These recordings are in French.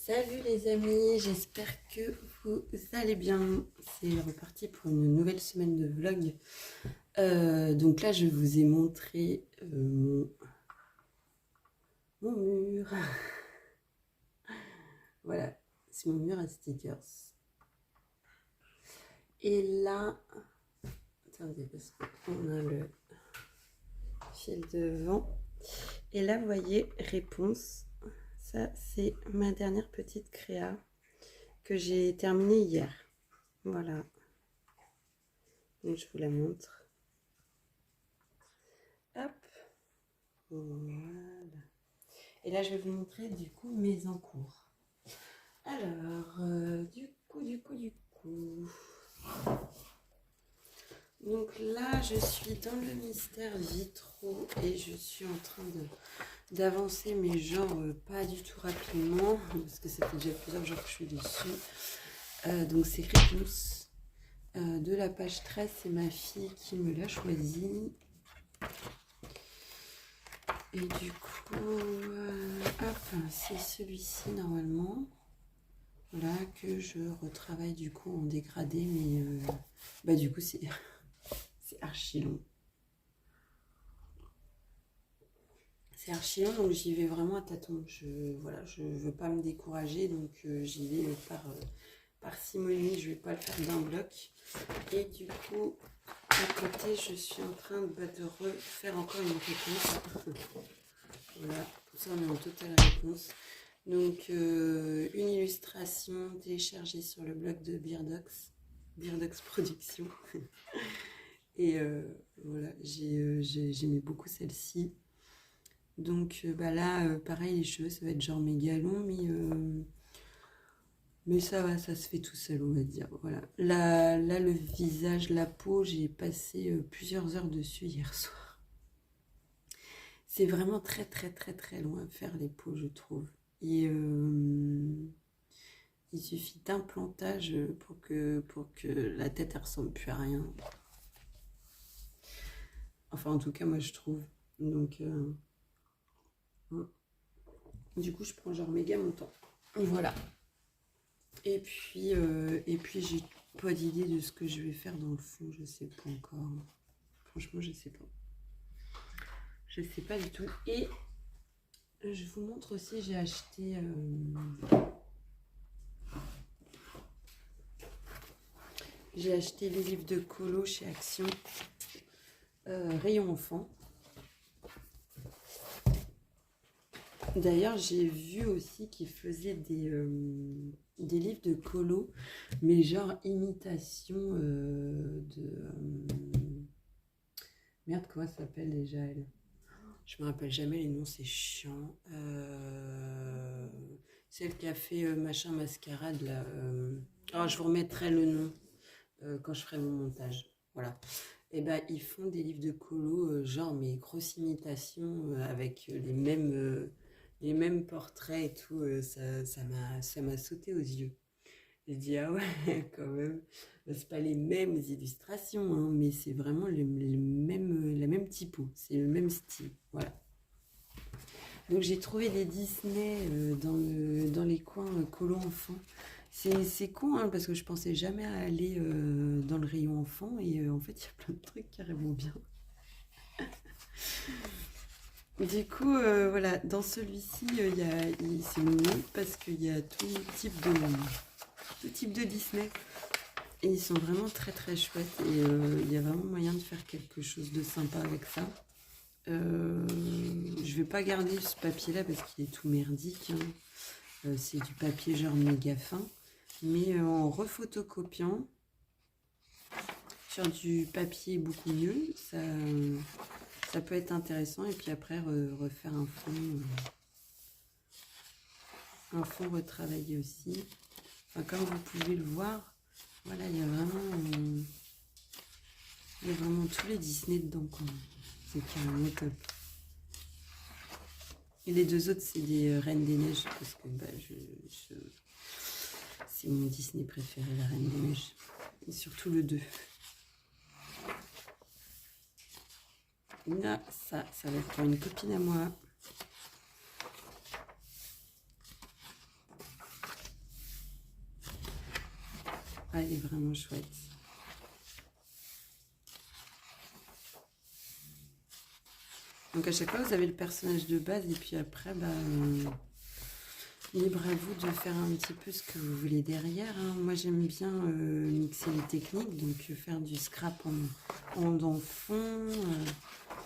Salut les amis, j'espère que vous allez bien. C'est reparti pour une nouvelle semaine de vlog. Donc là, je vous ai montré mon mur. Voilà, c'est mon mur à stickers. Et là, attendez, parce qu'on a le fil devant. Et là, vous voyez, réponse. Ça, c'est ma dernière petite créa que j'ai terminée hier. Voilà. Donc, je vous la montre. Hop. Voilà. Et là, je vais vous montrer du coup mes encours. Alors, du coup. Donc là, je suis dans le mystère vitraux et je suis en train d'avancer, mais genre pas du tout rapidement, parce que ça fait déjà plusieurs jours que je suis dessus. Donc c'est réponse de la page 13, c'est ma fille qui me l'a choisi. Et du coup, hop, c'est celui-ci normalement. Voilà, que je retravaille du coup en dégradé, mais du coup c'est archi long. C'est archi long, donc j'y vais vraiment à tâtons. Je veux pas me décourager, donc j'y vais par parcimonie, je vais pas le faire d'un bloc. Et du coup, à côté, je suis en train de refaire encore une réponse. Voilà, pour ça on est en totale réponse. Donc, une illustration téléchargée sur le blog de Beardox Productions. Et voilà, j'aimais beaucoup celle-ci. Donc, là, pareil, les cheveux, ça va être genre méga long, mais ça va, ça se fait tout seul, on va dire. Voilà. Là, le visage, la peau, j'ai passé plusieurs heures dessus hier soir. C'est vraiment très, très, très, très long à faire les peaux, je trouve. Et il suffit d'un plantage pour que la tête ne ressemble plus à rien. Enfin, en tout cas, moi, je trouve. Donc, du coup, je prends genre méga mon temps. Voilà. Et puis j'ai pas d'idée de ce que je vais faire dans le fond. Je sais pas encore. Franchement, je sais pas. Je sais pas du tout. Et je vous montre aussi, j'ai acheté... J'ai acheté les livres de colo chez Action, rayon enfant. D'ailleurs, j'ai vu aussi qu'ils faisaient des livres de colo, mais genre imitation merde, comment ça s'appelle déjà elle? Je me rappelle jamais les noms, c'est chiant. Celle qui a fait machin mascarade là. Je vous remettrai le nom quand je ferai mon montage. Voilà. Et ils font des livres de colo, genre mais grosse imitation avec les mêmes portraits et tout. Ça m'a sauté aux yeux. J'ai dit ah ouais quand même. C'est pas les mêmes illustrations, hein, mais c'est vraiment la même typo, c'est le même style. Voilà. Donc j'ai trouvé des Disney dans les coins colo enfants. C'est con, hein, parce que je pensais jamais à aller dans le rayon enfant et en fait il y a plein de trucs carrément bien. Du coup, voilà, dans celui-ci, c'est mignon parce qu'il y a tout type de Disney. Et ils sont vraiment très très chouettes et il y a vraiment moyen de faire quelque chose de sympa avec ça. Je vais pas garder ce papier là parce qu'il est tout merdique, hein. C'est du papier genre méga fin, mais en refotocopiant sur du papier beaucoup mieux, ça peut être intéressant. Et puis après refaire un fond retravaillé aussi. Enfin, comme vous pouvez le voir, voilà, il y a vraiment tous les Disney dedans, quoi. C'est carrément top. Et les deux autres, c'est des Reines des Neiges, parce que c'est mon Disney préféré, la Reine des Neiges. Et surtout le 2. Là, ça va être pour une copine à moi. Ah, elle est vraiment chouette. Donc à chaque fois, vous avez le personnage de base et puis après, bah, libre à vous de faire un petit peu ce que vous voulez derrière. Hein. Moi, j'aime bien mixer les techniques, donc faire du scrap en fond,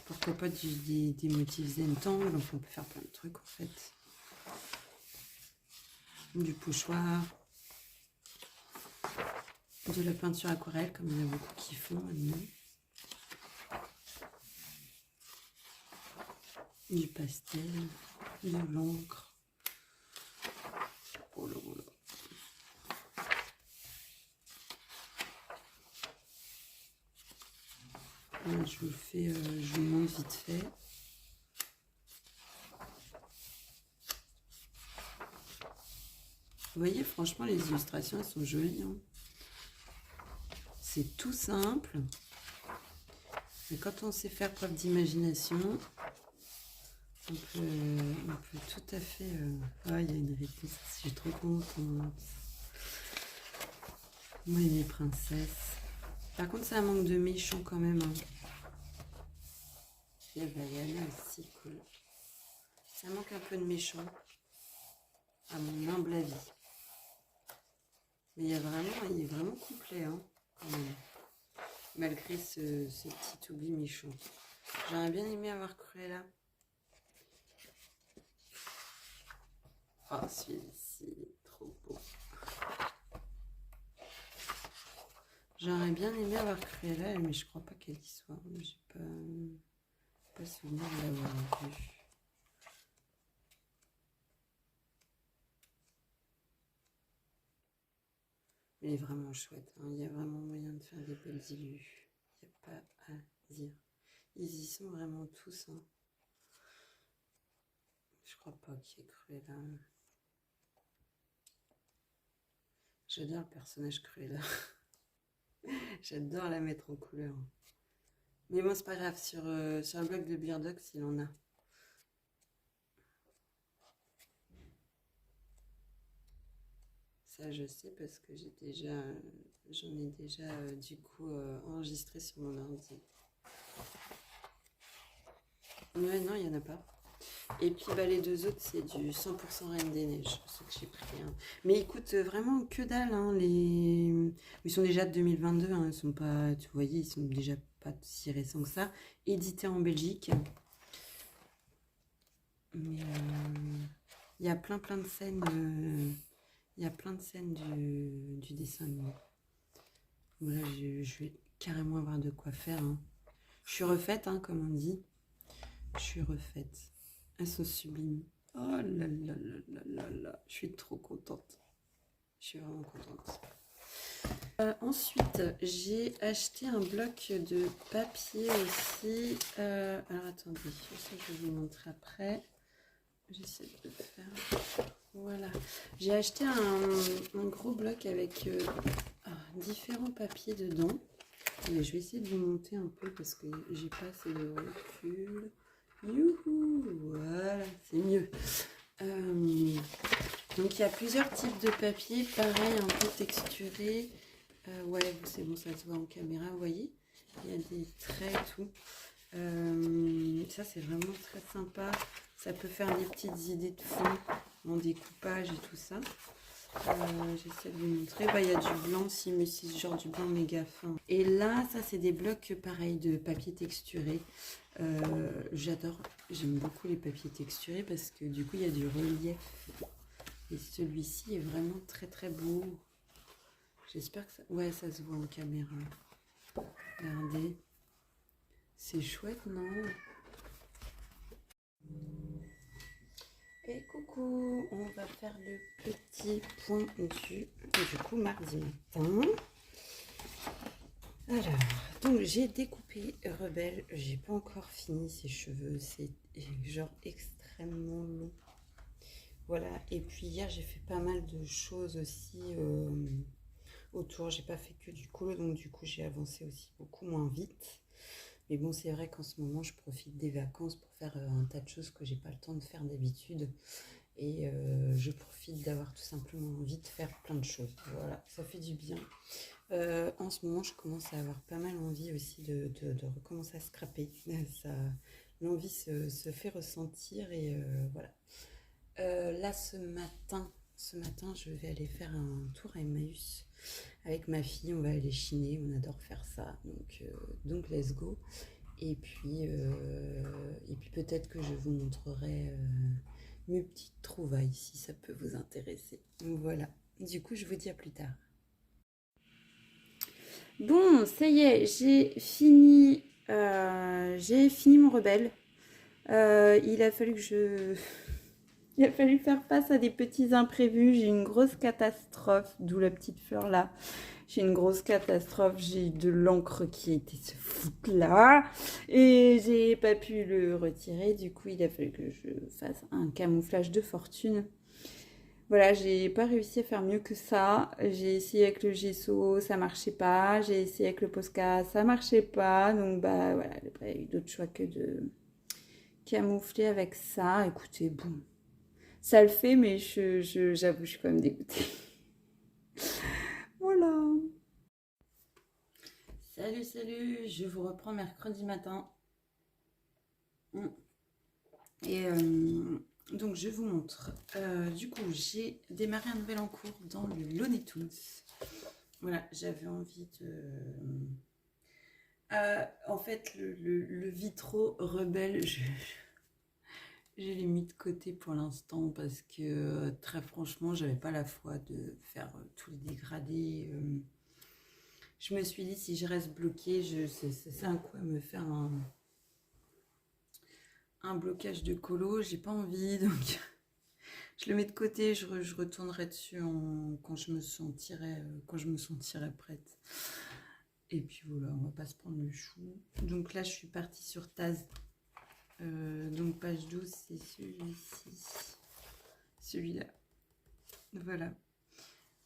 pourquoi pas des motifs Zentangle, donc on peut faire plein de trucs en fait. Du pochoir, de la peinture aquarelle, comme il y en a beaucoup qui font maintenant. Du pastel, de l'encre. Oh là là. Là, je vous le fais, je vous montre vite fait. Vous voyez, franchement, les illustrations, elles sont jolies. Hein. C'est tout simple. Mais quand on sait faire preuve d'imagination, on peut tout à fait... Ah, il y a une réponse, je suis trop contente. Moi et mes princesses. Par contre, ça manque de méchants quand même. Hein. Et ben, il y en a aussi, cool. Ça manque un peu de méchants, à mon humble avis. Mais il est vraiment complet, hein, quand même. Malgré ce petit oubli méchant. J'aurais bien aimé avoir Cruella. Oh, celui-ci, trop beau. J'aurais bien aimé avoir Cruella, mais je crois pas qu'elle y soit. J'ai pas souvenir de l'avoir vue. Elle est vraiment chouette. Hein. Il y a vraiment moyen de faire des belles illus. Il n'y a pas à dire. Ils y sont vraiment tous. Hein. Je crois pas qu'il y ait Cruella. J'adore le personnage Cruella. J'adore la mettre en couleur. Mais moi, c'est pas grave. Sur le blog de Beardox, il en a. Ça, je sais parce que j'en ai déjà du coup enregistré sur mon ordi. Ouais, non, il n'y en a pas. Et puis bah, les deux autres, c'est du 100% Reine des Neiges, ceux que j'ai pris. Hein. Mais ils coûtent vraiment que dalle. Hein, ils sont déjà de 2022, hein, ils sont pas, vous voyez, ils sont déjà pas si récents que ça. Édités en Belgique. Mais il y a plein de scènes. Il y a plein de scènes du dessin animé. Voilà, je vais carrément avoir de quoi faire. Hein. Je suis refaite, hein, comme on dit. Je suis refaite. Elles sont sublimes. Oh là là là là là là. Je suis trop contente. Je suis vraiment contente. Ensuite, j'ai acheté un bloc de papier aussi. Alors attendez, ça je vais vous montrer après. J'essaie de le faire. Voilà. J'ai acheté un gros bloc avec différents papiers dedans. Et je vais essayer de vous monter un peu parce que j'ai pas assez de recul. Youhou, voilà, c'est mieux. Donc il y a plusieurs types de papier, pareil, un peu texturé. Ouais, c'est bon, ça se voit en caméra, vous voyez. Il y a des traits et tout. Ça, c'est vraiment très sympa. Ça peut faire des petites idées de fond en découpage et tout ça. J'essaie de vous montrer. Bah, il y a du blanc aussi, mais c'est genre du blanc méga fin. Et là, ça, c'est des blocs pareil de papier texturé. J'adore, j'aime beaucoup les papiers texturés parce que du coup, il y a du relief. Et celui-ci est vraiment très très beau. J'espère que ça... Ouais, ça se voit en caméra. Regardez. C'est chouette, non? Et coucou, on va faire le petit point du coup mardi matin. Alors, donc j'ai découpé Rebelle. J'ai pas encore fini ses cheveux. C'est genre extrêmement long. Voilà, et puis hier j'ai fait pas mal de choses aussi autour. J'ai pas fait que du colo, donc du coup j'ai avancé aussi beaucoup moins vite. Mais bon, c'est vrai qu'en ce moment je profite des vacances pour faire un tas de choses que j'ai pas le temps de faire d'habitude. Et je profite d'avoir tout simplement envie de faire plein de choses. Voilà, ça fait du bien. En ce moment, je commence à avoir pas mal envie aussi de recommencer à scraper. L'envie se fait ressentir et voilà. Là, ce matin, je vais aller faire un tour à Emmaüs avec ma fille. On va aller chiner, on adore faire ça. Donc let's go. Et puis peut-être que je vous montrerai mes petites trouvailles si ça peut vous intéresser. Donc voilà. Du coup, je vous dis à plus tard. Bon, ça y est, j'ai fini mon rebelle. Il a fallu il a fallu faire face à des petits imprévus. J'ai eu une grosse catastrophe, d'où la petite fleur là. J'ai une grosse catastrophe. J'ai eu de l'encre qui était se foutre là. Et j'ai pas pu le retirer. Du coup, il a fallu que je fasse un camouflage de fortune. Voilà, j'ai pas réussi à faire mieux que ça. J'ai essayé avec le gesso, ça marchait pas. J'ai essayé avec le Posca, ça marchait pas. Donc bah voilà, il n'y a pas eu d'autre choix que de camoufler avec ça. Écoutez, bon, ça le fait, mais j'avoue, je suis quand même dégoûtée. Voilà. Salut, salut, je vous reprends mercredi matin. Et donc je vous montre. Du coup, j'ai démarré un nouvel en cours dans le Looney Tunes. Voilà, j'avais envie de... en fait, le vitro rebelle, je l'ai mis de côté pour l'instant parce que très franchement, j'avais pas la foi de faire tous les dégradés. Je me suis dit, si je reste bloquée, c'est un coup à me faire un blocage de colo. J'ai pas envie, donc je le mets de côté. Je retournerai dessus quand je me sentirai prête. Et puis voilà, on va pas se prendre le chou. Donc là, je suis partie sur Taz. Donc page 12, c'est celui-ci. Celui-là. Voilà.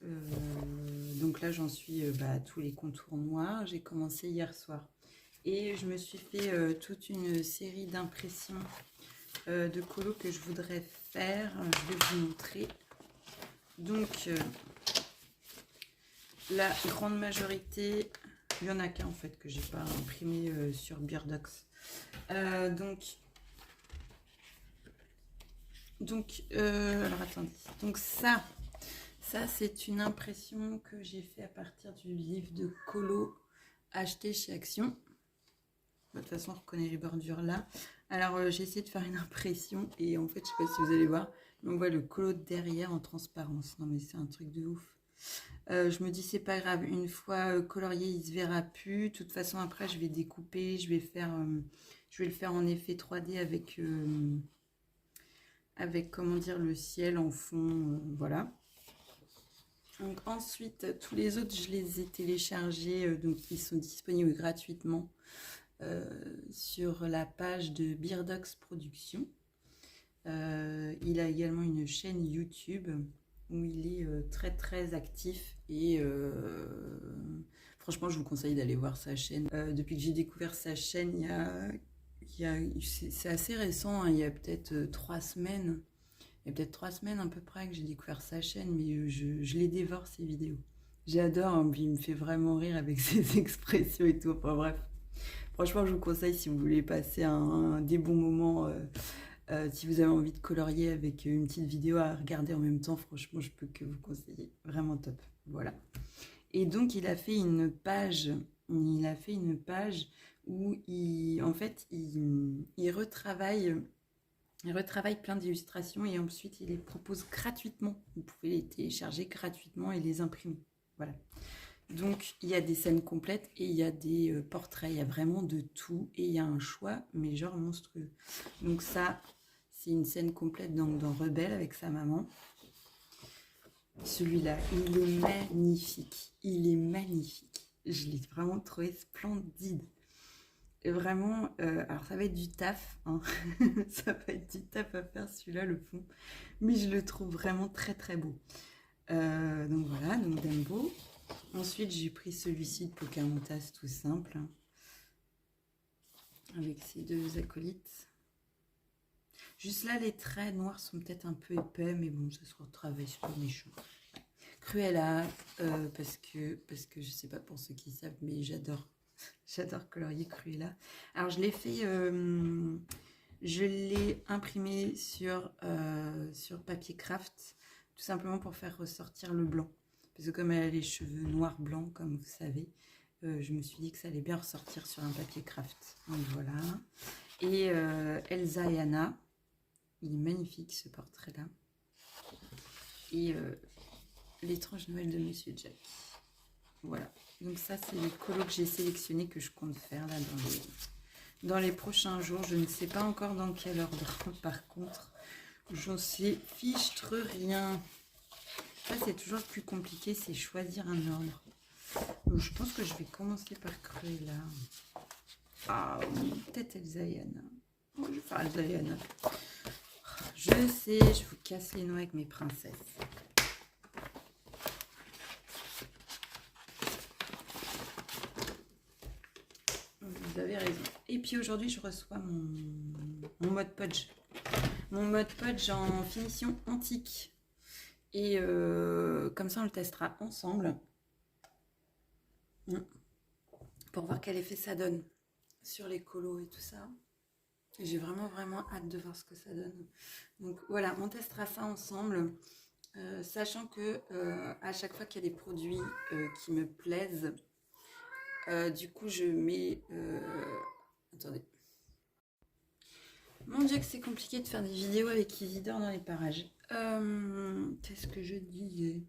Donc là, j'en suis à tous les contours noirs. J'ai commencé hier soir. Et je me suis fait toute une série d'impressions de colos que je voudrais faire. Je vais vous montrer. Donc, la grande majorité, il y en a qu'un en fait que j'ai pas imprimé sur Beardox. Alors attendez. Donc ça c'est une impression que j'ai fait à partir du livre de colo acheté chez Action. De toute façon, on reconnaît les bordures là. Alors, j'ai essayé de faire une impression et en fait, je sais pas si vous allez voir, mais on voit le colo derrière en transparence. Non mais c'est un truc de ouf. Je me dis c'est pas grave, une fois colorié, il se verra plus. De toute façon, après, je vais découper, je vais le faire en effet 3D avec comment dire le ciel en fond, voilà. Donc ensuite, tous les autres, je les ai téléchargés, donc ils sont disponibles gratuitement sur la page de Beardox Productions. Il a également une chaîne YouTube où il est très très actif et franchement, je vous conseille d'aller voir sa chaîne. Depuis que j'ai découvert sa chaîne, c'est assez récent, hein, il y a peut-être 3 semaines. Il y a peut-être 3 semaines à peu près que j'ai découvert sa chaîne, mais je les dévore ses vidéos. J'adore, hein, puis il me fait vraiment rire avec ses expressions et tout. Enfin bref, franchement, je vous conseille si vous voulez passer des bons moments, si vous avez envie de colorier avec une petite vidéo à regarder en même temps, franchement, je peux que vous conseiller. Vraiment top. Voilà. Et donc, il a fait une page où en fait, il retravaille plein d'illustrations et ensuite il les propose gratuitement. Vous pouvez les télécharger gratuitement et les imprimer. Voilà. Donc il y a des scènes complètes et il y a des portraits. Il y a vraiment de tout et il y a un choix, mais genre monstrueux. Donc ça, c'est une scène complète dans Rebelle avec sa maman. Celui-là, il est magnifique. Il est magnifique. Je l'ai vraiment trouvé splendide. Et vraiment, alors ça va être du taf, hein. Ça va être du taf à faire celui-là, le fond. Mais je le trouve vraiment très très beau. Donc voilà, donc Dumbo. Ensuite, j'ai pris celui-ci de Pocahontas tout simple. Avec ses deux acolytes. Juste là, les traits noirs sont peut-être un peu épais, mais bon, ça se retravaille sur mes cheveux. Cruella, parce que je sais pas pour ceux qui savent, mais j'adore colorier Cruella. Alors je l'ai fait, je l'ai imprimé sur papier craft, tout simplement pour faire ressortir le blanc. Parce que comme elle a les cheveux noirs blancs, comme vous savez, je me suis dit que ça allait bien ressortir sur un papier craft. Donc voilà. Et Elsa et Anna, il est magnifique ce portrait-là. Et l'étrange Noël de Monsieur Jack. Voilà. Donc ça, c'est les colos que j'ai sélectionnés que je compte faire là dans les prochains jours. Je ne sais pas encore dans quel ordre. Par contre, j'en sais fichtre rien. Ça, c'est toujours le plus compliqué, c'est choisir un ordre. Donc, je pense que je vais commencer par Cruella. Ah oui, peut-être Elsa et Anna. Oh, je vais faire Elsa et Anna. Je sais, je vous casse les noix avec mes princesses. Vous avez raison. Et puis aujourd'hui, je reçois mon mode podge. Mon mode podge en finition antique. Et comme ça, on le testera ensemble. Pour voir quel effet ça donne sur les colos et tout ça. J'ai vraiment hâte de voir ce que ça donne. Donc voilà, on testera ça ensemble. Sachant que à chaque fois qu'il y a des produits qui me plaisent, du coup je mets... Attendez. Mon Dieu que c'est compliqué de faire des vidéos avec Isidore dans les parages. Qu'est-ce que je disais?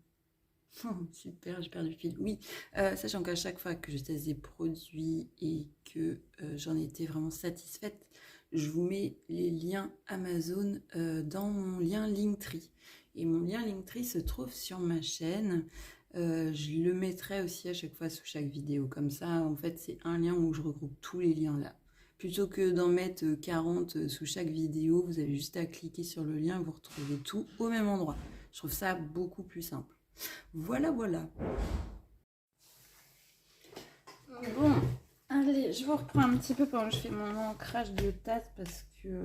Oh, super, j'ai perdu le fil. Oui, sachant qu'à chaque fois que je teste des produits et que j'en étais vraiment satisfaite, je vous mets les liens Amazon dans mon lien Linktree. Et mon lien Linktree se trouve sur ma chaîne. Je le mettrai aussi à chaque fois sous chaque vidéo. Comme ça, en fait, c'est un lien où je regroupe tous les liens là. Plutôt que d'en mettre 40 sous chaque vidéo, vous avez juste à cliquer sur le lien et vous retrouvez tout au même endroit. Je trouve ça beaucoup plus simple. Voilà. Bon, allez, je vous reprends un petit peu pendant que je fais mon ancrage de tasse parce que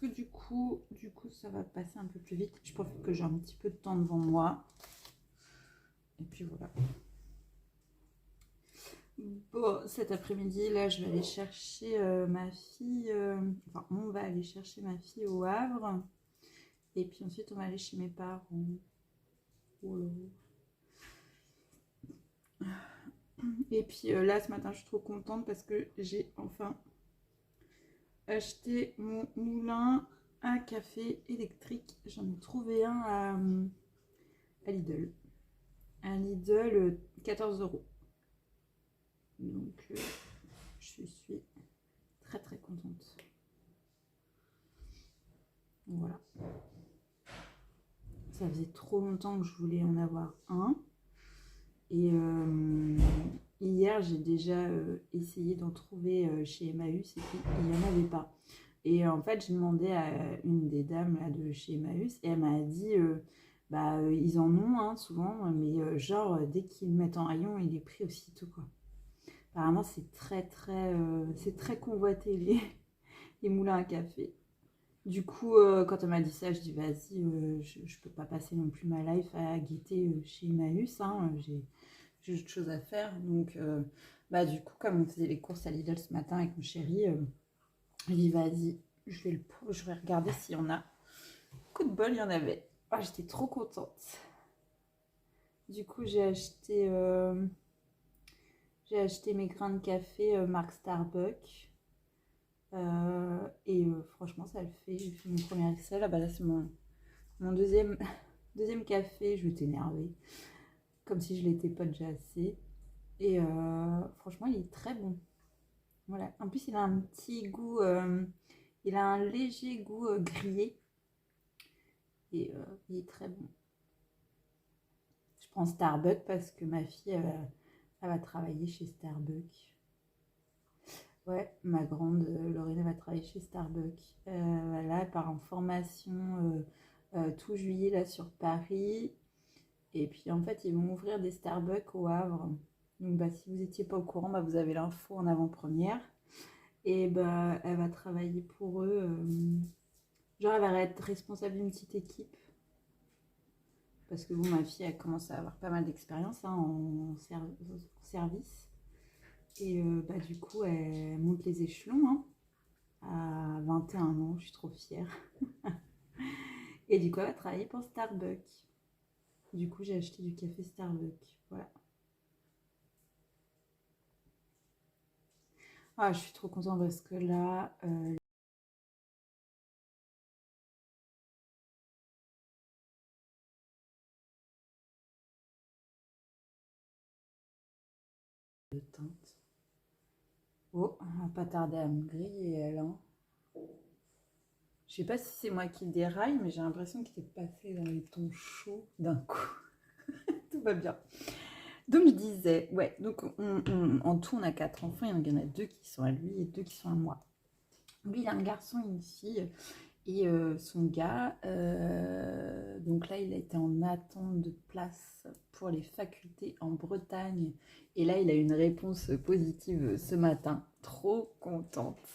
du coup ça va passer un peu plus vite. Je profite que j'ai un petit peu de temps devant moi. Et puis voilà. Bon, cet après-midi, là, je vais aller chercher ma fille. Enfin, on va aller chercher ma fille au Havre. Et puis ensuite, on va aller chez mes parents. Oh là. Et puis là, ce matin, je suis trop contente parce que j'ai enfin acheté mon moulin à café électrique. J'en ai trouvé un à Lidl. À Lidl, 14 €. Donc, je suis très contente. Voilà. Ça faisait trop longtemps que je voulais en avoir un. Et hier, j'ai déjà essayé d'en trouver chez Emmaüs et puis il n'y en avait pas. Et en fait, j'ai demandé à une des dames là, de chez Emmaüs et elle m'a dit ils en ont souvent, mais genre dès qu'ils le mettent en rayon, il est pris aussitôt quoi. Apparemment, c'est très convoité les moulins à café. Du coup, quand elle m'a dit ça, je dis vas-y, je peux pas passer non plus ma life à guetter chez Emmaüs, j'ai autre chose à faire. Donc, du coup, comme on faisait les courses à Lidl ce matin avec mon chéri, je dis vas-y, je vais regarder s'il y en a. Coup de bol, il y en avait. Ah, j'étais trop contente. Du coup, j'ai acheté mes grains de café marque Starbucks. Franchement, ça le fait. J'ai fait mon premier essai. Là, là c'est mon deuxième café. Je vais t'énerver. Comme si je l'étais pas déjà assez. Et franchement, il est très bon. Voilà. En plus, il a un petit goût. Il a un léger goût grillé. Et il est très bon. Je prends Starbucks parce que ma fille, elle va travailler chez Starbucks. Ouais, ma grande Lorena va travailler chez Starbucks. Voilà, elle part en formation tout juillet là sur Paris. Et puis en fait, ils vont ouvrir des Starbucks au Havre. Donc si vous n'étiez pas au courant, vous avez l'info en avant-première. Et bah, elle va travailler pour eux. Genre, elle va être responsable d'une petite équipe. Parce que bon, ma fille, elle commence à avoir pas mal d'expérience hein, en service. Et bah, du coup, elle monte les échelons hein, à 21 ans. Je suis trop fière. Et du coup, elle va travailler pour Starbucks. Du coup, j'ai acheté du café Starbucks. Voilà. Ah, je suis trop contente parce que là, le teinte. Oh, elle va pas tarder à me griller, elle. Hein. Je sais pas si c'est moi qui déraille, mais j'ai l'impression qu'il est passé dans les tons chauds d'un coup. Tout va bien. Donc je disais, ouais, donc en tout on a 4 enfants, il y en a 2 qui sont à lui et 2 qui sont à moi. Lui il a un garçon et une fille, et son gars, donc là il a été en attente de place pour les facultés en Bretagne, et là il a eu une réponse positive ce matin, trop contente.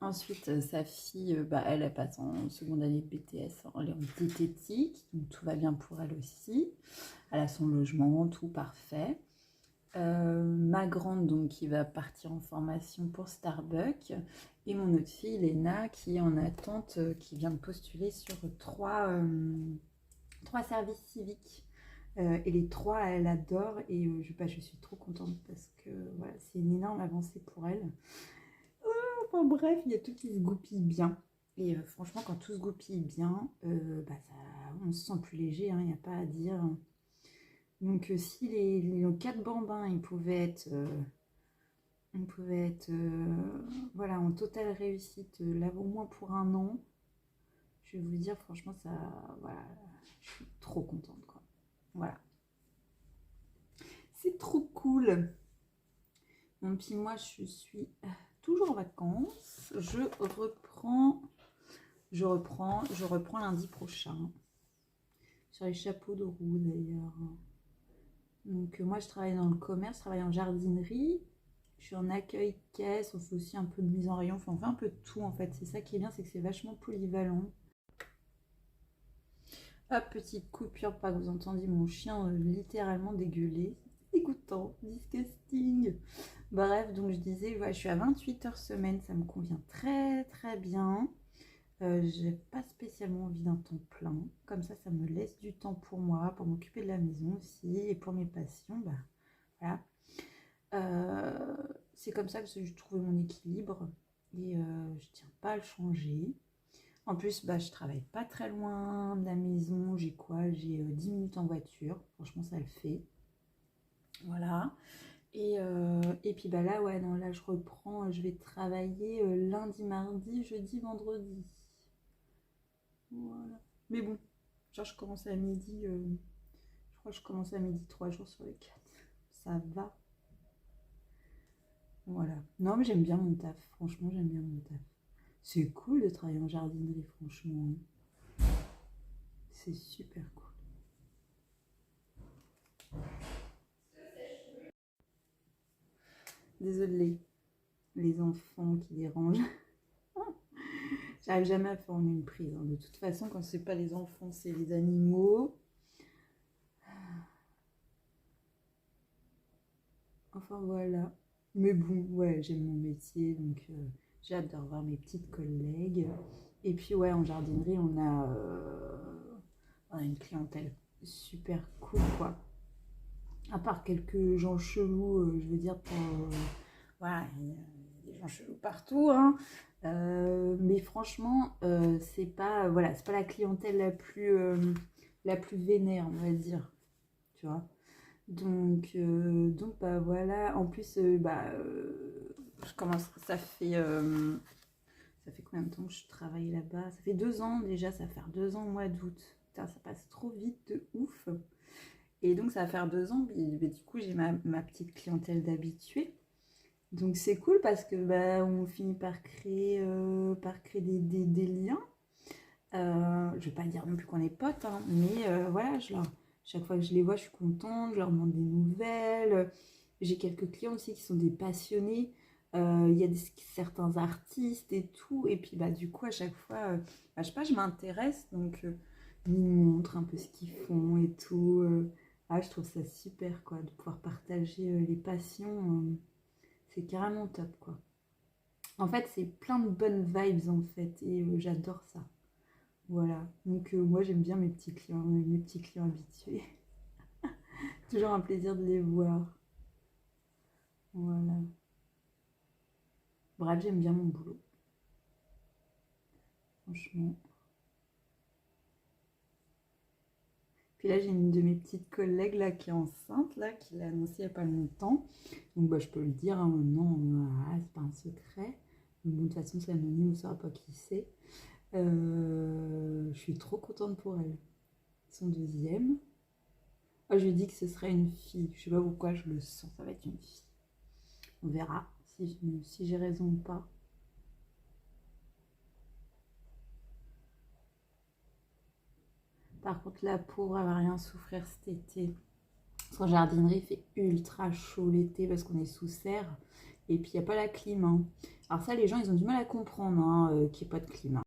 Ensuite, sa fille, bah, elle passe en seconde année de BTS en diététique, donc tout va bien pour elle aussi. Elle a son logement, tout parfait. Ma grande, donc, qui va partir en formation pour Starbucks. Et mon autre fille, Léna, qui est en attente, qui vient de postuler sur trois services civiques. Et les 3, elle adore. Et je suis trop contente parce que voilà, c'est une énorme avancée pour elle. Enfin bref, il y a tout qui se goupille bien. Et franchement, quand tout se goupille bien, bah, on se sent plus léger, il n'y a pas à dire. Donc si les 4 bambins, ils pouvaient être voilà, en totale réussite, là au moins pour un an, je vais vous dire, franchement, ça, voilà, je suis trop contente, quoi. Voilà. C'est trop cool. Bon, puis moi, je suis toujours en vacances. Je reprends lundi prochain. Sur les chapeaux de roue d'ailleurs. Donc moi je travaille dans le commerce, je travaille en jardinerie. Je suis en accueil caisse, on fait aussi un peu de mise en rayon, enfin on fait un peu de tout en fait. C'est ça qui est bien, c'est que c'est vachement polyvalent. Hop, petite coupure, pas que vous entendiez mon chien littéralement dégueuler. Dégoûtant, disgusting. Bref, donc je disais, ouais, je suis à 28 heures semaine, ça me convient très très bien. J'ai pas spécialement envie d'un temps plein. Comme ça me laisse du temps pour moi, pour m'occuper de la maison aussi, et pour mes passions, bah voilà. C'est comme ça que j'ai trouvé mon équilibre, et je tiens pas à le changer. En plus, bah, je travaille pas très loin de la maison. J'ai quoi? J'ai 10 minutes en voiture. Franchement, ça le fait. Voilà. Et puis bah là, ouais, non, là je reprends. Je vais travailler lundi, mardi, jeudi, vendredi. Voilà. Mais bon, genre je commence à midi. Je crois que je commence à midi 3 jours sur les 4. Ça va. Voilà. Non, mais j'aime bien mon taf. Franchement, j'aime bien mon taf. C'est cool de travailler en jardinerie, franchement. C'est super cool. Désolée, les enfants qui dérangent. J'arrive jamais à former une prise. Hein. De toute façon, quand c'est pas les enfants, c'est les animaux. Enfin voilà. Mais bon, ouais, j'aime mon métier, donc j'ai hâte de revoir mes petites collègues. Et puis ouais, en jardinerie, on a une clientèle super cool, quoi. À part quelques gens chelous, je veux dire, voilà, il y a des gens chelous partout, hein. Mais franchement, c'est pas, voilà, c'est pas la clientèle la plus vénère, on va dire, tu vois. Donc bah voilà. En plus, je commence. Ça fait combien de temps que je travaille là-bas? Ça fait 2 ans déjà. Ça va faire 2 ans au mois d'août. Putain, ça passe trop vite de ouf. Et donc ça va faire 2 ans. Mais du coup, j'ai ma petite clientèle d'habitués. Donc c'est cool parce que bah, on finit par créer des liens. Je vais pas dire non plus qu'on est potes, hein, mais voilà, chaque fois que je les vois, je suis contente, je leur demande des nouvelles. J'ai quelques clients aussi qui sont des passionnés. Il y a certains artistes et tout. Et puis, bah, du coup, à chaque fois, bah, je sais pas, je m'intéresse. Donc, ils me montrent un peu ce qu'ils font et tout. Ah, je trouve ça super, quoi, de pouvoir partager les passions. C'est carrément top, quoi. En fait, c'est plein de bonnes vibes, en fait. Et j'adore ça. Voilà. Donc, moi, j'aime bien mes petits clients habitués. Toujours un plaisir de les voir. Voilà. Bref, j'aime bien mon boulot. Franchement. Puis là, j'ai une de mes petites collègues là qui est enceinte, là, qui l'a annoncé il n'y a pas longtemps. Donc bah, je peux le dire hein, maintenant, c'est pas un secret. Mais bon, de toute façon, c'est anonyme, on ne saura pas qui c'est. Je suis trop contente pour elle. Son deuxième. Ah, je lui ai dit que ce serait une fille. Je sais pas pourquoi je le sens, ça va être une fille. On verra si j'ai raison ou pas. Par contre, la pauvre, elle va rien souffrir cet été. Parce qu'en jardinerie, il fait ultra chaud l'été parce qu'on est sous serre. Et puis, il n'y a pas la clim. Hein. Alors ça, les gens, ils ont du mal à comprendre hein, qu'il n'y ait pas de clim. Hein.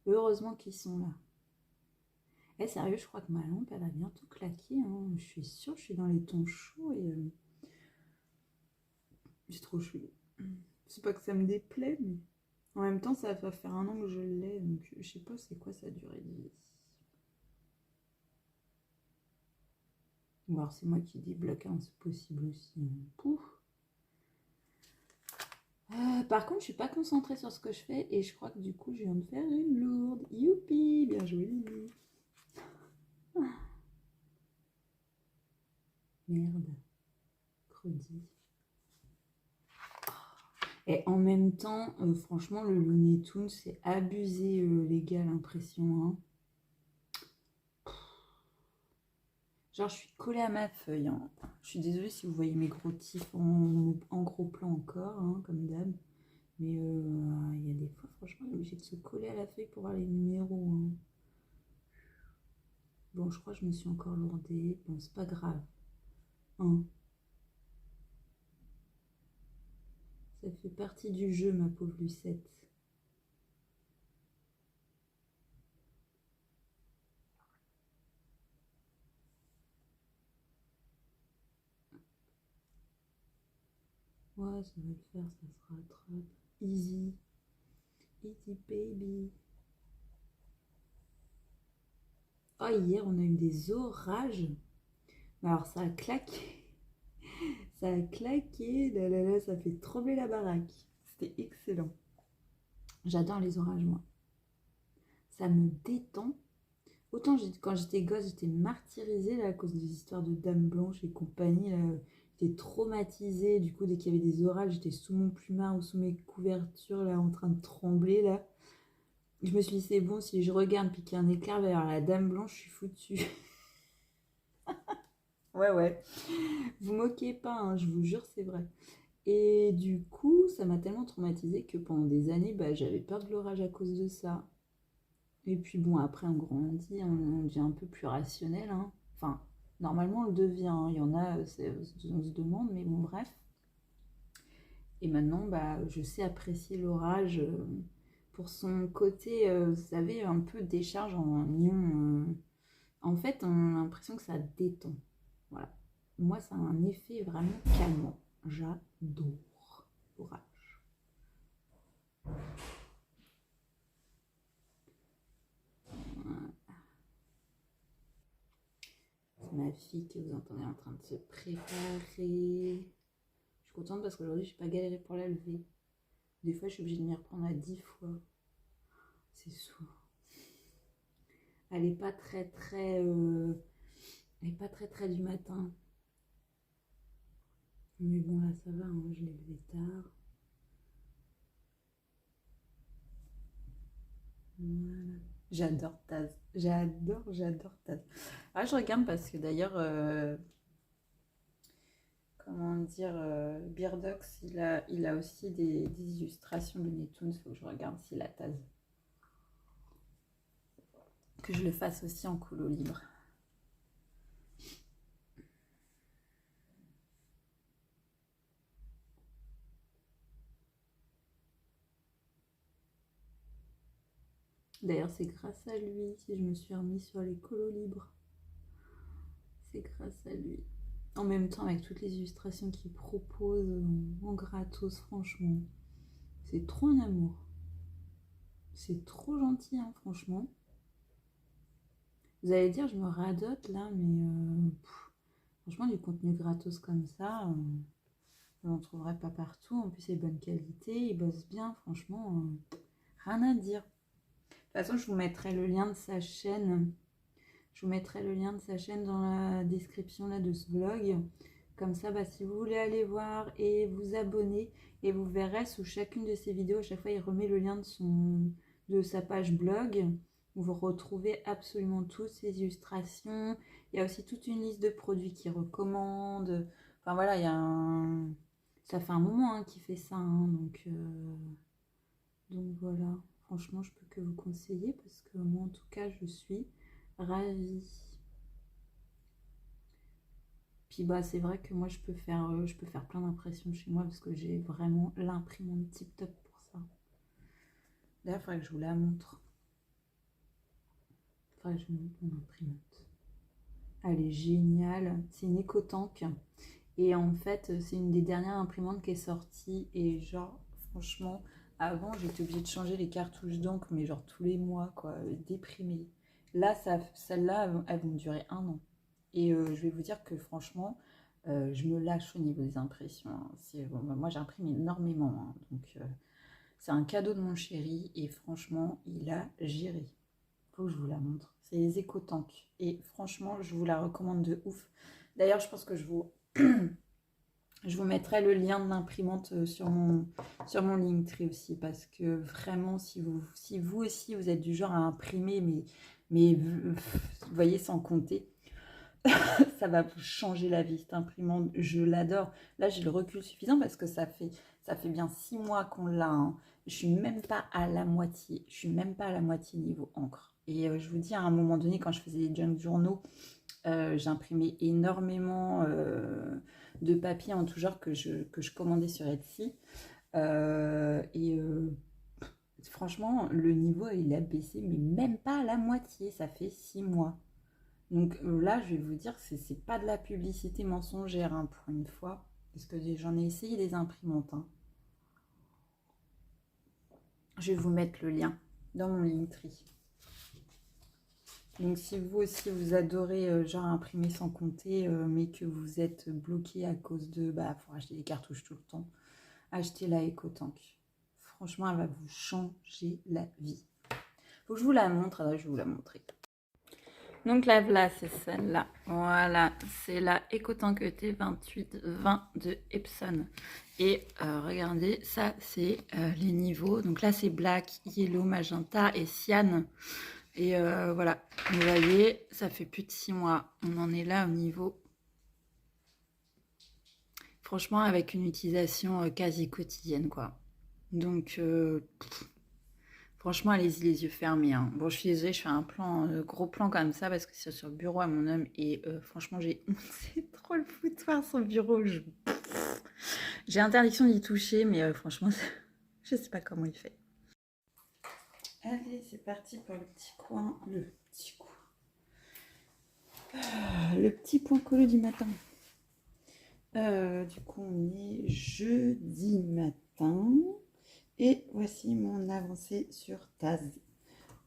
Heureusement qu'ils sont là. Eh, sérieux, je crois que ma lampe, elle va bientôt claquer. Hein. Je suis sûre, je suis dans les tons chauds et j'ai trop chaud. C'est pas que ça me déplaît, mais en même temps, ça va faire un an que je l'ai. Donc, je sais pas c'est quoi sa durée de vie. Ou alors, c'est moi qui débloque, hein, c'est possible aussi. Hein. Pouf. Par contre, je suis pas concentrée sur ce que je fais et je crois que du coup, je viens de faire une lourde. Youpi, bien joué, Lily. Merde, crudit. Et en même temps, franchement, le Looney Tunes, c'est abusé, les gars, l'impression. Hein. Genre, je suis collée à ma feuille. Hein. Je suis désolée si vous voyez mes gros tifs en gros plan encore, hein, comme d'hab. Mais il y a des fois, franchement, on est obligé de se coller à la feuille pour voir les numéros. Hein. Bon, je crois que je me suis encore lourdée. Bon, c'est pas grave. Hein. Ça fait partie du jeu, ma pauvre Lucette. Ouais, ça va le faire, ça se rattrape. Easy. Easy baby. Oh, hier, on a eu des orages. Alors, ça a claqué. Ça a claqué. Là, là, là, ça fait trembler la baraque. C'était excellent. J'adore les orages, moi. Ça me détend. Autant quand j'étais gosse, j'étais martyrisée là, à cause des histoires de Dame Blanche et compagnie. Là. J'étais traumatisée. Du coup, dès qu'il y avait des orages, j'étais sous mon plumard ou sous mes couvertures là, en train de trembler là. Je me suis dit, c'est bon, si je regarde puis qu'il y a un éclair vers la Dame Blanche, je suis foutue. Ouais, ouais. Vous moquez pas, hein, je vous jure, c'est vrai. Et du coup, ça m'a tellement traumatisée que pendant des années, bah, j'avais peur de l'orage à cause de ça. Et puis bon, après on grandit, on devient un peu plus rationnel. Hein. Enfin, normalement on le devient. Hein. Il y en a, on se demande, mais bon, bref. Et maintenant, bah, je sais apprécier l'orage pour son côté, vous savez, un peu décharge en ion. En fait, on a l'impression que ça détend. Voilà. Moi, ça a un effet vraiment calmant. J'adore l'orage. C'est ma fille que vous entendez en train de se préparer. Je suis contente parce qu'aujourd'hui, je n'ai pas galéré pour la lever. Des fois, je suis obligée de m'y reprendre à 10 fois. C'est sourd. Elle n'est pas très, très... elle n'est pas très, très du matin. Mais bon, là, ça va. Hein, je l'ai levé tard. Voilà. J'adore Taz. J'adore Taz. Ah, je regarde parce que d'ailleurs... comment dire, Beardox, il a aussi des illustrations de Netoons. Il faut que je regarde s'il a Taz. Que je le fasse aussi en colo libre. D'ailleurs, c'est grâce à lui si je me suis remis sur les colos libres. C'est grâce à lui. En même temps, avec toutes les illustrations qu'il propose en gratos, franchement, c'est trop un amour. C'est trop gentil, hein, franchement. Vous allez dire, je me radote là, mais franchement, du contenu gratos comme ça, on n'en trouverait pas partout. En plus, c'est bonne qualité, il bosse bien, franchement, rien à dire. De toute façon, je vous mettrai le lien de sa chaîne. Je vous mettrai le lien de sa chaîne dans la description là, de ce vlog. Comme ça, bah, si vous voulez aller voir et vous abonner, et vous verrez sous chacune de ses vidéos, à chaque fois, il remet le lien de sa page blog, où vous retrouvez absolument toutes ses illustrations. Il y a aussi toute une liste de produits qu'il recommande. Enfin voilà, il y a ça fait un moment hein, qu'il fait ça. Hein, donc voilà, franchement, je peux que vous conseiller parce que moi, en tout cas, je suis ravie. Puis bah c'est vrai que moi je peux faire plein d'impressions chez moi parce que j'ai vraiment l'imprimante tip top pour ça. D'ailleurs, il faudrait que je vous la montre. Il faudrait que je vous montre mon imprimante. Elle est géniale. C'est une EcoTank. Et en fait, c'est une des dernières imprimantes qui est sortie. Et genre, franchement, avant, j'étais obligée de changer les cartouches d'encre, mais genre tous les mois, quoi, déprimée. Là, celle-là, elles vont durer 1 an. Et je vais vous dire que franchement, je me lâche au niveau des impressions. Hein. Bon, bah, moi, j'imprime énormément. Hein. Donc, c'est un cadeau de mon chéri. Et franchement, il a géré. Faut que je vous la montre. C'est les EcoTank. Et franchement, je vous la recommande de ouf. D'ailleurs, je pense que je vous mettrai le lien de l'imprimante sur mon Linktree aussi. Parce que vraiment, si vous aussi, vous êtes du genre à imprimer, mais vous voyez, sans compter, ça va vous changer la vie, cette imprimante. Je l'adore. Là, j'ai le recul suffisant parce que ça Ça fait bien 6 mois qu'on l'a. Hein. Je suis même pas à la moitié. Je suis même pas à la moitié niveau encre. Et je vous dis, à un moment donné, quand je faisais des junk journaux, j'imprimais énormément de papier en tout genre que je commandais sur Etsy. Franchement, le niveau, il a baissé, mais même pas à la moitié. Ça fait 6 mois. Donc là, je vais vous dire, c'est pas de la publicité mensongère hein, pour une fois. Parce que j'en ai essayé des imprimantes. Hein. Je vais vous mettre le lien dans mon Linktree. Donc si vous aussi vous adorez genre imprimer sans compter, mais que vous êtes bloqué à cause de faut acheter des cartouches tout le temps, achetez la EcoTank. Franchement, elle va vous changer la vie. Faut que je vous la montre, alors je vais vous la montrer. Donc là, voilà, c'est celle-là. Voilà, c'est la EcoTank ET2820 de Epson. Et regardez, ça, c'est les niveaux. Donc là, c'est Black, Yellow, Magenta et Cyan. Et voilà, vous voyez, ça fait plus de 6 mois. On en est là au niveau... Franchement, avec une utilisation quasi quotidienne, quoi. Donc... Franchement, allez-y les yeux fermés. Hein. Bon, je suis désolée, je fais un plan, gros plan comme ça parce que c'est sur le bureau à mon homme et franchement, j'ai c'est trop le foutoir son bureau. J'ai interdiction d'y toucher, mais franchement, je sais pas comment il fait. Allez, c'est parti pour le petit coin, le petit point colo du matin. Du coup, on est jeudi matin. Et voici mon avancée sur Taz.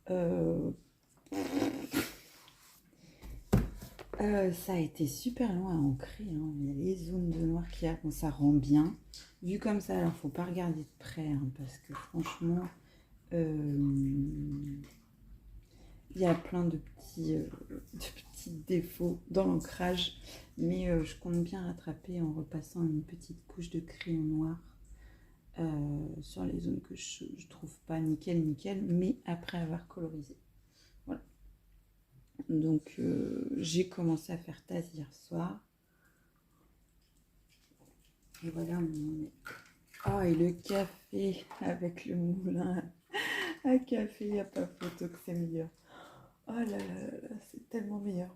Ça a été super long à ancrer. Hein. Il y a les zones de noir qu'il y a. Bon, ça rend bien. Vu comme ça, alors faut pas regarder de près. Hein, parce que franchement, il y a plein de petits défauts dans l'ancrage. Mais je compte bien rattraper en repassant une petite couche de crayon noir. Sur les zones que je trouve pas nickel, mais après avoir colorisé. Voilà. Donc, j'ai commencé à faire tasse hier soir. Et voilà, oh, et le café avec le moulin à café, il n'y a pas photo que c'est meilleur. Oh là là, c'est tellement meilleur.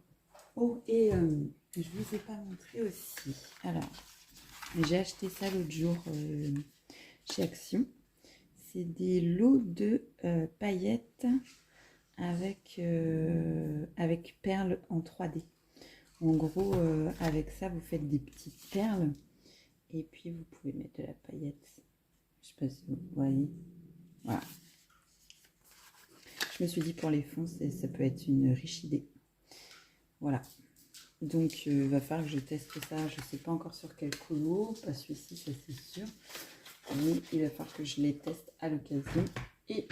Oh, et je vous ai pas montré aussi. Alors, j'ai acheté ça l'autre jour chez Action. C'est des lots de paillettes avec perles en 3D. En gros, avec ça, vous faites des petites perles et puis vous pouvez mettre de la paillette. Je sais pas si vous voyez. Voilà. Je me suis dit pour les fonds, ça peut être une riche idée. Voilà. Donc, il va falloir que je teste ça. Je ne sais pas encore sur quel colo. Pas celui-ci, ça c'est sûr. Mais il va falloir que je les teste à l'occasion. Et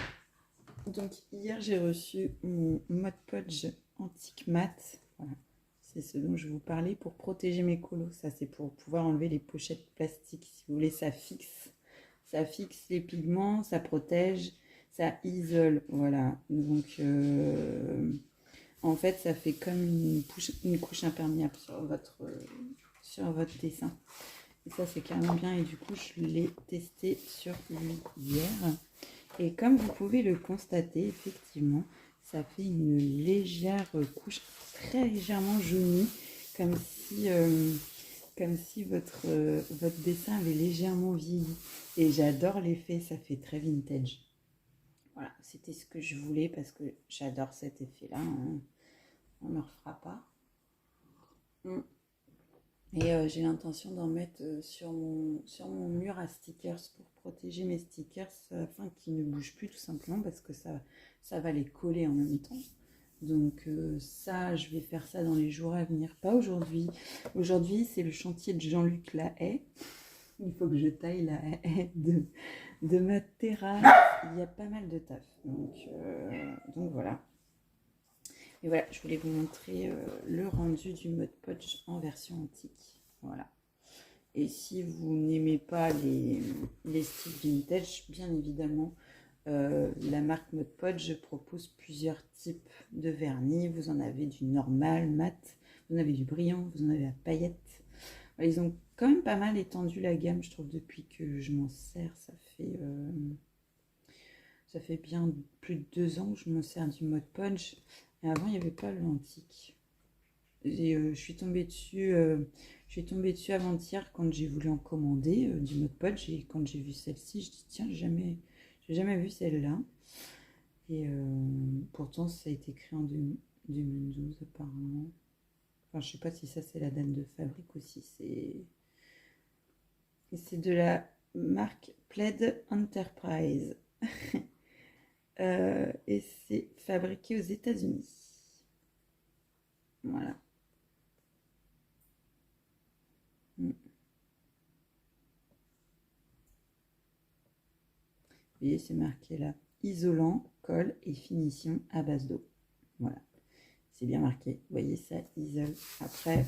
donc hier j'ai reçu mon Mod Podge antique mat. Voilà. C'est ce dont je vous parlais pour protéger mes colos. Ça c'est pour pouvoir enlever les pochettes plastiques. Si vous voulez, ça fixe les pigments, ça protège, ça isole. Voilà. Donc en fait ça fait comme une couche imperméable sur votre dessin. Et ça, c'est carrément bien. Et du coup, je l'ai testé sur lui hier. Et comme vous pouvez le constater, effectivement, ça fait une légère couche, très légèrement jaunie, comme si votre dessin avait légèrement vieilli. Et j'adore l'effet, ça fait très vintage. Voilà, c'était ce que je voulais parce que j'adore cet effet-là. Hein. On ne le refera pas. Et j'ai l'intention d'en mettre sur mon mur à stickers pour protéger mes stickers afin qu'ils ne bougent plus tout simplement parce que ça va les coller en même temps. Donc ça, je vais faire ça dans les jours à venir. Pas aujourd'hui. Aujourd'hui, c'est le chantier de Jean-Luc Lahaye. Il faut que je taille la haie de ma terrasse. Il y a pas mal de taf. Donc voilà. Et voilà, je voulais vous montrer le rendu du Mod Podge en version antique. Voilà. Et si vous n'aimez pas les styles vintage, bien évidemment, la marque Mod Podge propose plusieurs types de vernis. Vous en avez du normal, mat, vous en avez du brillant, vous en avez à paillettes. Ils ont quand même pas mal étendu la gamme, je trouve, depuis que je m'en sers. Ça fait bien plus de 2 ans que je me sers du Mod Podge. Et avant, il n'y avait pas l'antique. Et je suis tombée dessus, avant-hier quand j'ai voulu en commander du Mod Podge. Et quand j'ai vu celle-ci, je dis tiens, j'ai jamais vu celle-là. Et pourtant, ça a été créé en 2012 apparemment. Enfin, je sais pas si ça c'est la date de fabrique aussi. C'est de la marque Plaid Enterprise. Et c'est fabriqué aux États-Unis. Voilà. Vous voyez, c'est marqué là. Isolant, colle et finition à base d'eau. Voilà. C'est bien marqué. Vous voyez, ça isole. Après,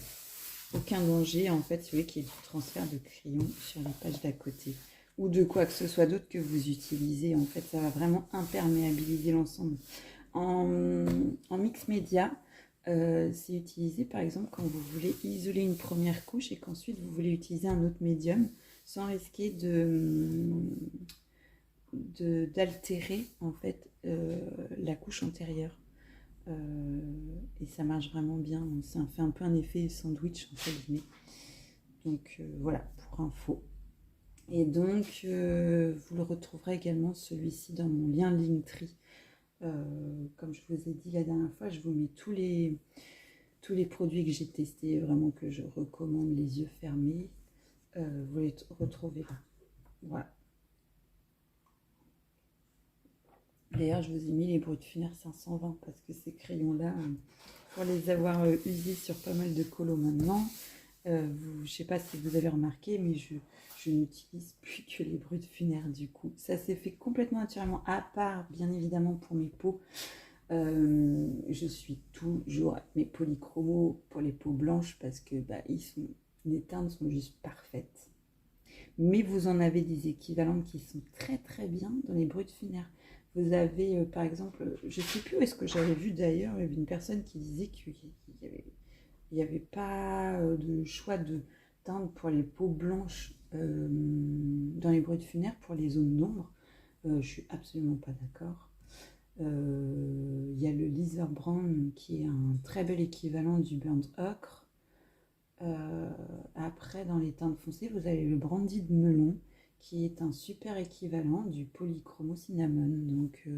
aucun danger, en fait, si vous voulez, qu'il y ait du transfert de crayon sur les pages d'à côté. Ou de quoi que ce soit d'autre que vous utilisez. En fait, ça va vraiment imperméabiliser l'ensemble. En mix média, c'est utilisé par exemple quand vous voulez isoler une première couche et qu'ensuite vous voulez utiliser un autre médium sans risquer d'altérer en fait la couche antérieure. Et ça marche vraiment bien. Ça fait un peu un effet sandwich en fait. Donc voilà, pour info. Et donc vous le retrouverez également celui-ci dans mon lien Linktree. Comme je vous ai dit la dernière fois, je vous mets tous les produits que j'ai testés, vraiment que je recommande les yeux fermés. Vous les retrouvez là. Voilà. D'ailleurs, je vous ai mis les Brut Funère 520 parce que ces crayons-là, pour les avoir usés sur pas mal de colos maintenant, je ne sais pas si vous avez remarqué, mais je n'utilise plus que les Brut Funère du coup. Ça s'est fait complètement naturellement, à part bien évidemment pour mes peaux. Je suis toujours avec mes polychromos pour les peaux blanches parce que les teintes sont juste parfaites. Mais vous en avez des équivalentes qui sont très très bien dans les Brut Funère. Vous avez par exemple, je ne sais plus où est-ce que j'avais vu d'ailleurs, il y avait une personne qui disait qu'il n'y avait pas de choix de teinte pour les peaux blanches dans les Brut Funère pour les zones d'ombre. Je suis absolument pas d'accord. Il y a le Leather Brown qui est un très bel équivalent du Burnt Ocre. Après, dans les teintes foncées, vous avez le Brandy de Melon qui est un super équivalent du Polychromo Cinnamon. Donc,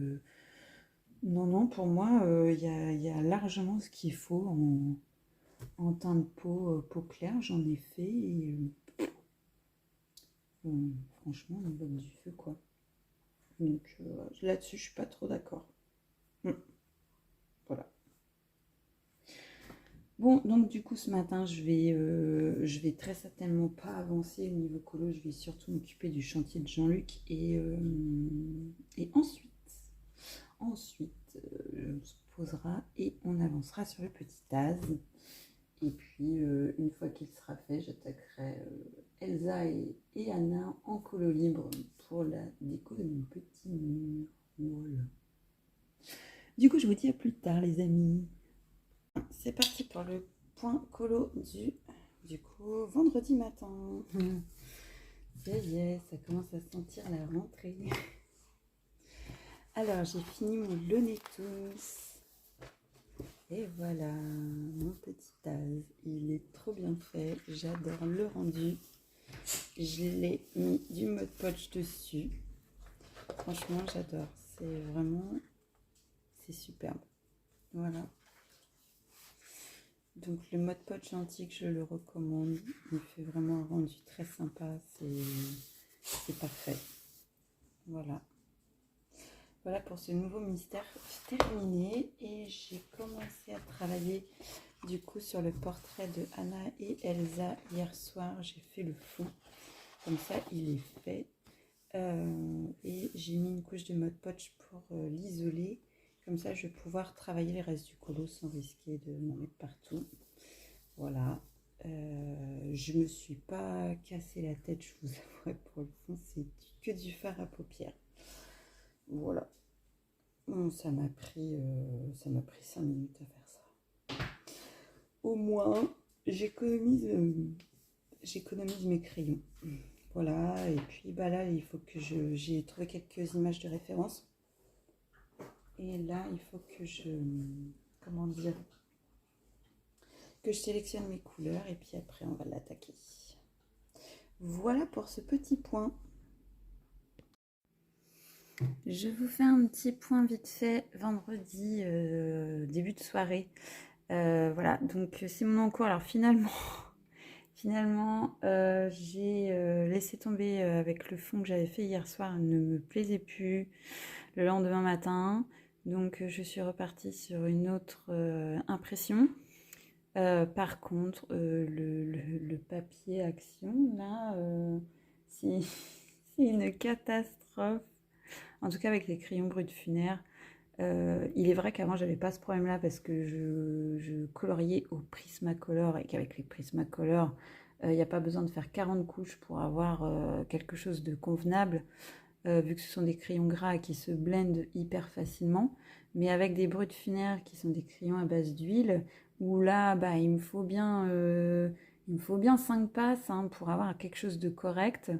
non, pour moi, il y a largement ce qu'il faut en teint de peau claire. J'en ai fait et franchement, on donne du feu, quoi. Donc, là-dessus, je suis pas trop d'accord. Voilà. Bon, donc du coup ce matin je vais très certainement pas avancer au niveau colo, je vais surtout m'occuper du chantier de Jean-Luc et ensuite on se posera et on avancera sur le petit Taz. Et puis une fois qu'il sera fait, j'attaquerai Elsa et Anna en colo libre pour la déco de mon petit mur. Voilà. Du coup je vous dis à plus tard les amis. C'est parti pour le point colo du coup vendredi matin. Ça y est, ça commence à sentir la rentrée. Alors j'ai fini mon Looney-Tunes. Et voilà, mon petit Taz. Il est trop bien fait. J'adore le rendu. Je l'ai mis du Mod Podge dessus. Franchement, j'adore. C'est superbe. Voilà. Donc le Mod Podge antique, je le recommande. Il fait vraiment un rendu très sympa. C'est parfait. Voilà. Voilà pour ce nouveau mystère terminé. Et j'ai commencé à travailler du coup sur le portrait de Anna et Elsa hier soir. J'ai fait le fond. Comme ça, il est fait. Et j'ai mis une couche de Mod Podge pour l'isoler. Comme ça, je vais pouvoir travailler les restes du colo sans risquer de m'en mettre partout. Voilà. Je me suis pas cassé la tête, je vous avouerai, pour le fond. C'est que du fard à paupières. Voilà. Bon, ça m'a pris 5 minutes à faire ça. Au moins, j'économise j'économise mes crayons. Voilà, et puis bah là, il faut que j'ai trouvé quelques images de référence. Et là, il faut que comment dire, que je sélectionne mes couleurs et puis après, on va l'attaquer. Voilà pour ce petit point. Je vous fais un petit point vite fait vendredi, début de soirée. Voilà, donc c'est mon encours. Alors finalement, j'ai laissé tomber avec le fond que j'avais fait hier soir, il ne me plaisait plus le lendemain matin. Donc je suis repartie sur une autre impression. Par contre, le papier action, là, c'est une catastrophe. En tout cas, avec les crayons bruts funéraires. Il est vrai qu'avant, j'avais pas ce problème-là parce que je coloriais au Prismacolor et qu'avec les Prismacolor, il n'y a pas besoin de faire 40 couches pour avoir quelque chose de convenable, vu que ce sont des crayons gras qui se blendent hyper facilement. Mais avec des bruts funéraires qui sont des crayons à base d'huile, où là, bah, il me faut bien 5 passes pour avoir quelque chose de correct.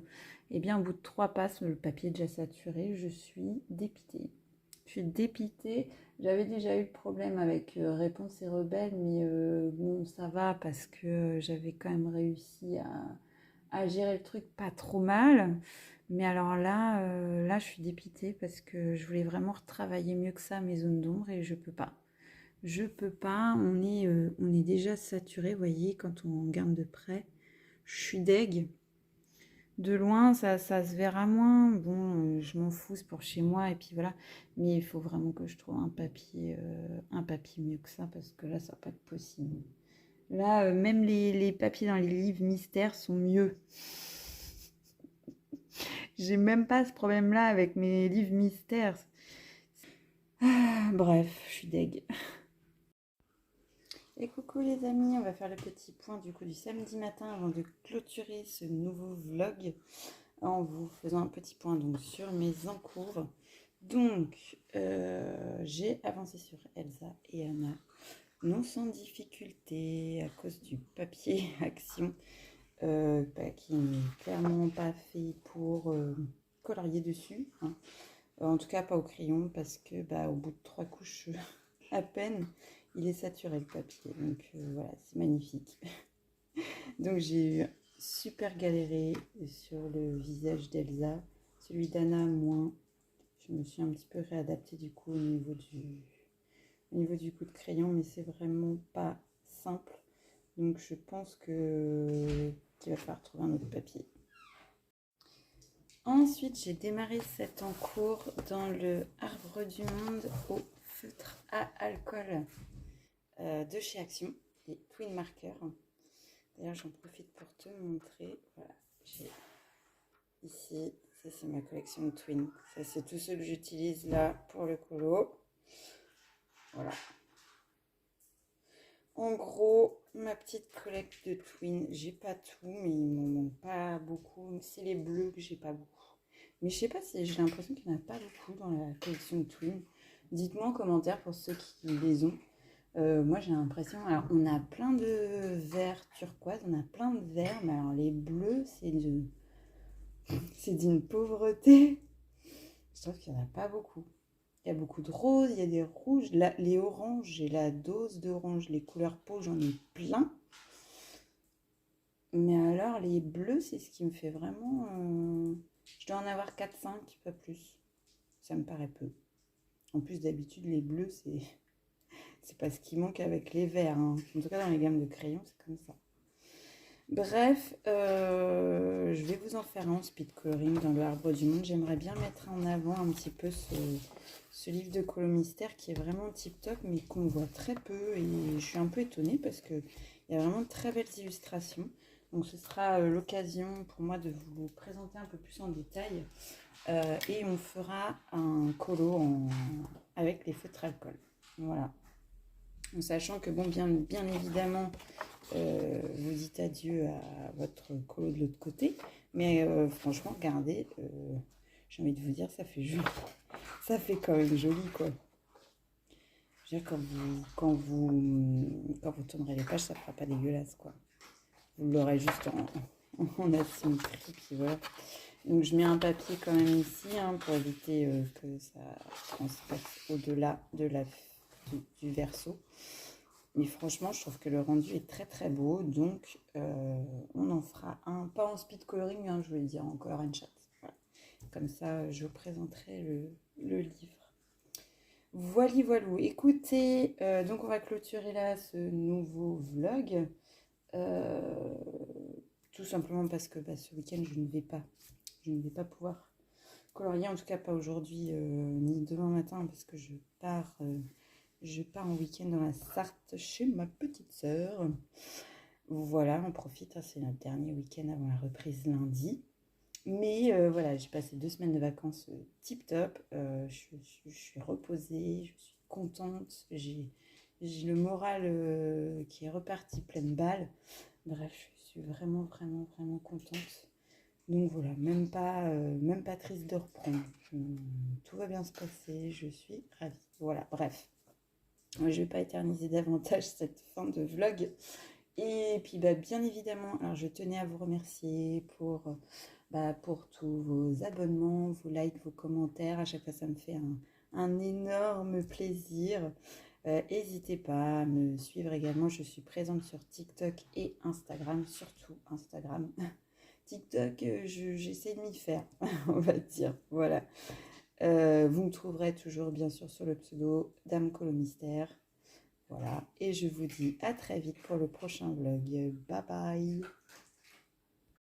Et bien, au bout de 3 passes, le papier est déjà saturé, je suis dépitée. Je suis dépitée. J'avais déjà eu le problème avec Réponse et Rebelle, mais bon, ça va parce que j'avais quand même réussi à gérer le truc pas trop mal. Mais alors là, je suis dépitée parce que je voulais vraiment retravailler mieux que ça mes zones d'ombre et je peux pas. Je peux pas. On est déjà saturé, vous voyez, quand on regarde de près. Je suis deg. De loin, ça se verra moins. Bon, je m'en fous, c'est pour chez moi. Et puis voilà. Mais il faut vraiment que je trouve un papier mieux que ça parce que là, ça va pas être possible. Là, même les papiers dans les livres mystères sont mieux. J'ai même pas ce problème-là avec mes livres mystères. Bref, je suis deg. Et coucou les amis, on va faire le petit point du coup du samedi matin avant de clôturer ce nouveau vlog en vous faisant un petit point donc sur mes encours. Donc j'ai avancé sur Elsa et Anna, non sans difficulté à cause du papier action qui n'est clairement pas fait pour colorier dessus. En tout cas pas au crayon parce que au bout de 3 couches à peine, il est saturé le papier. Donc voilà, c'est magnifique. Donc j'ai eu super galéré sur le visage d'Elsa. Celui d'Anna, moins. Je me suis un petit peu réadaptée du coup au niveau du coup de crayon, mais c'est vraiment pas simple. Donc je pense qu'il va falloir trouver un autre papier. Ensuite, j'ai démarré cet encours dans le Arbre du Monde au feutre à alcool de chez Action, les Twin Markers. D'ailleurs, j'en profite pour te montrer. Voilà, j'ai ici, ça c'est ma collection de Twin. Ça c'est tout ce que j'utilise là pour le colo. Voilà. En gros, ma petite collecte de Twin, j'ai pas tout, mais il m'en manque pas beaucoup. C'est les bleus que j'ai pas beaucoup. Mais je sais pas si j'ai l'impression qu'il n'y en a pas beaucoup dans la collection de Twin. Dites-moi en commentaire pour ceux qui les ont. Moi j'ai l'impression, alors on a plein de verts turquoise, on a plein de verts, mais alors les bleus c'est d'une pauvreté. Je trouve qu'il n'y en a pas beaucoup. Il y a beaucoup de roses, il y a des rouges, les oranges, j'ai la dose d'orange, les couleurs peau j'en ai plein. Mais alors les bleus c'est ce qui me fait vraiment... Je dois en avoir 4-5, pas plus. Ça me paraît peu. En plus d'habitude les bleus c'est pas ce qui manque avec les verts. En tout cas, dans les gammes de crayons, c'est comme ça. Bref, je vais vous en faire un speed coloring dans le Arbre du Monde. J'aimerais bien mettre en avant un petit peu ce livre de colo mystère qui est vraiment tip top, mais qu'on voit très peu. Et je suis un peu étonnée parce qu'il y a vraiment de très belles illustrations. Donc ce sera l'occasion pour moi de vous présenter un peu plus en détail. Et on fera un colo avec les feutres alcool. Voilà. En sachant que, bon, bien évidemment, vous dites adieu à votre colo de l'autre côté. Mais franchement, regardez, j'ai envie de vous dire, ça fait joli. Ça fait quand même joli, quoi. Je veux dire, quand vous tournerez les pages, ça ne fera pas dégueulasse, quoi. Vous l'aurez juste en asymétrie, puis voilà. Donc je mets un papier quand même ici pour éviter que ça transperce au-delà du verso. Mais franchement, je trouve que le rendu est très très beau. Donc on en fera un, pas en speed coloring, je voulais dire en color and chat. Voilà. Comme ça, je vous présenterai le livre. Voilà, voilà. Écoutez, donc on va clôturer là ce nouveau vlog. Tout simplement parce que ce week-end, je ne vais pas pouvoir colorier, en tout cas pas aujourd'hui ni demain matin, parce que je pars en week-end dans la Sarthe chez ma petite sœur. Voilà, on profite, c'est notre dernier week-end avant la reprise lundi. Mais voilà, j'ai passé 2 semaines de vacances tip top. Je suis reposée, je suis contente. J'ai le moral qui est reparti pleine balle. Bref, je suis vraiment, vraiment, vraiment contente. Donc voilà, même pas triste de reprendre. Tout va bien se passer, je suis ravie. Voilà, bref. Je ne vais pas éterniser davantage cette fin de vlog. Et puis bien évidemment, alors je tenais à vous remercier pour tous vos abonnements, vos likes, vos commentaires. À chaque fois, ça me fait un énorme plaisir. N'hésitez pas à me suivre également. Je suis présente sur TikTok et Instagram, surtout Instagram. TikTok, j'essaie de m'y faire, on va dire. Voilà. Vous me trouverez toujours, bien sûr, sur le pseudo Dame Colo Mystère. Voilà. Et je vous dis à très vite pour le prochain vlog. Bye bye.